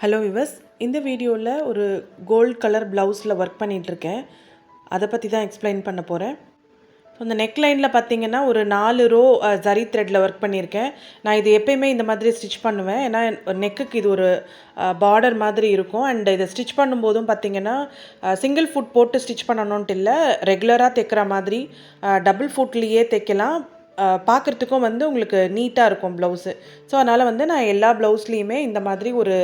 Hello விவஸ், இந்த வீடியோவில் ஒரு கோல்ட் கலர் ப்ளவுஸில் ஒர்க் பண்ணிகிட்ருக்கேன். அதை பற்றி தான் எக்ஸ்பிளைன் பண்ண போகிறேன். ஸோ அந்த நெக் லைனில் பார்த்தீங்கன்னா ஒரு 4 ரோ ஜரி த்ரெட்டில் ஒர்க் பண்ணியிருக்கேன். நான் இது எப்பயுமே இந்த மாதிரி ஸ்டிச் பண்ணுவேன். ஏன்னா நெக்குக்கு இது ஒரு பார்டர் மாதிரி இருக்கும். அண்ட் இதை ஸ்டிச் பண்ணும்போதும் பார்த்தீங்கன்னா சிங்கிள் ஃபுட் போட்டு ஸ்டிச் பண்ணணுன்ட்டு இல்லை, ரெகுலராக தைக்கிற மாதிரி டபுள் ஃபுட்லேயே தைக்கலாம். பார்க்குறதுக்கும் உங்களுக்கு நீட்டாக இருக்கும் ப்ளவுஸு. ஸோ அதனால் நான் எல்லா ப்ளவுஸ்லேயுமே இந்த மாதிரி ஒரு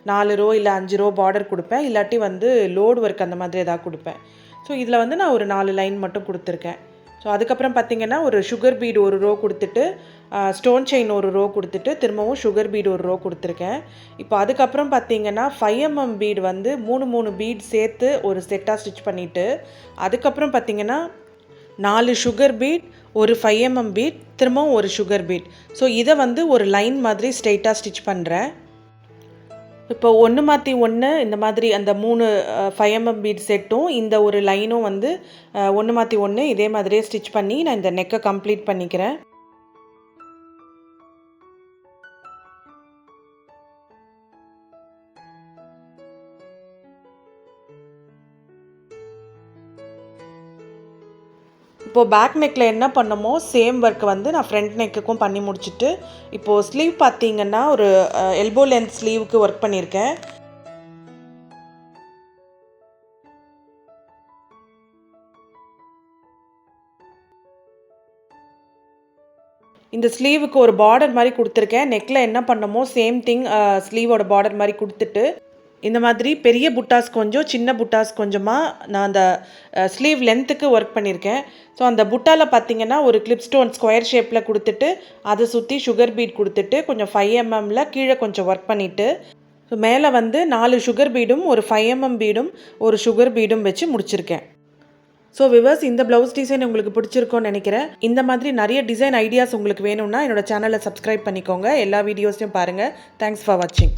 4 ரோ இல்லை 5 ரோ பார்டர் கொடுப்பேன். இல்லாட்டி லோடு ஒர்க் அந்த மாதிரி எதாவது கொடுப்பேன். ஸோ இதில் நான் ஒரு 4 லைன் மட்டும் கொடுத்துருக்கேன். ஸோ அதுக்கப்புறம் பார்த்திங்கன்னா ஒரு சுகர் பீட் ஒரு ரோ கொடுத்துட்டு, ஸ்டோன் செயின் ஒரு ரோ கொடுத்துட்டு, திரும்பவும் சுகர் பீட் ஒரு ரோ கொடுத்துருக்கேன். இப்போ அதுக்கப்புறம் பார்த்திங்கன்னா 5mm பீட் 3 பீட் சேர்த்து ஒரு செட்டாக ஸ்டிச் பண்ணிவிட்டு, அதுக்கப்புறம் பார்த்திங்கன்னா 4 சுகர் பீட், ஒரு 5mm பீட், திரும்பவும் ஒரு சுகர் பீட். ஸோ இதை ஒரு லைன் மாதிரி ஸ்ட்ரெயிட்டாக ஸ்டிச் பண்ணுறேன். இப்போ ஒன்று மாற்றி ஒன்று இந்த மாதிரி அந்த 3 5mm பீட் செட்டும் இந்த ஒரு லைனும் ஒன்று மாற்றி ஒன்று இதே மாதிரியே ஸ்டிச் பண்ணி நான் இந்த நெக்கை கம்ப்ளீட் பண்ணிக்கிறேன். இப்போது பேக் நெக்கில் என்ன பண்ணமோ சேம் ஒர்க் நான் ஃப்ரண்ட் நெக்குக்கும் பண்ணி முடிச்சுட்டு, இப்போது ஸ்லீவ் பார்த்தீங்கன்னா ஒரு எல்போ லென்த் ஸ்லீவுக்கு ஒர்க் பண்ணியிருக்கேன். இந்த ஸ்லீவுக்கு ஒரு பார்டர் மாதிரி கொடுத்துருக்கேன். நெக்கில் என்ன பண்ணமோ சேம் திங் ஸ்லீவோட பார்டர் மாதிரி கொடுத்துட்டு, இந்த மாதிரி பெரிய புட்டாஸ் கொஞ்சம், சின்ன புட்டாஸ் கொஞ்சமாக நான் அந்த ஸ்லீவ் லென்த்துக்கு ஒர்க் பண்ணியிருக்கேன். ஸோ அந்த புட்டாவில் பார்த்தீங்கன்னா ஒரு கிளிப் ஸ்டோன் ஸ்கொயர் ஷேப்பில் கொடுத்துட்டு, அதை சுற்றி சுகர் பீட் கொடுத்துட்டு, கொஞ்சம் 5mmல கீழே கொஞ்சம் ஒர்க் பண்ணிவிட்டு, ஸோ மேலே 4 சுகர் பீடும், ஒரு 5mm பீடும், ஒரு சுகர் பீடும் வச்சு முடிச்சிருக்கேன். ஸோ விவர்ஸ், இந்த ப்ளவுஸ் டிசைன் உங்களுக்கு பிடிச்சிருக்கோன்னு நினைக்கிறேன். இந்த மாதிரி நிறைய டிசைன் ஐடியாஸ் உங்களுக்கு வேணும்னா என்னோட சேனலை சப்ஸ்கிரைப் பண்ணிக்கோங்க. எல்லா வீடியோஸையும் பாருங்கள். தேங்க்ஸ் ஃபார் வாட்சிங்.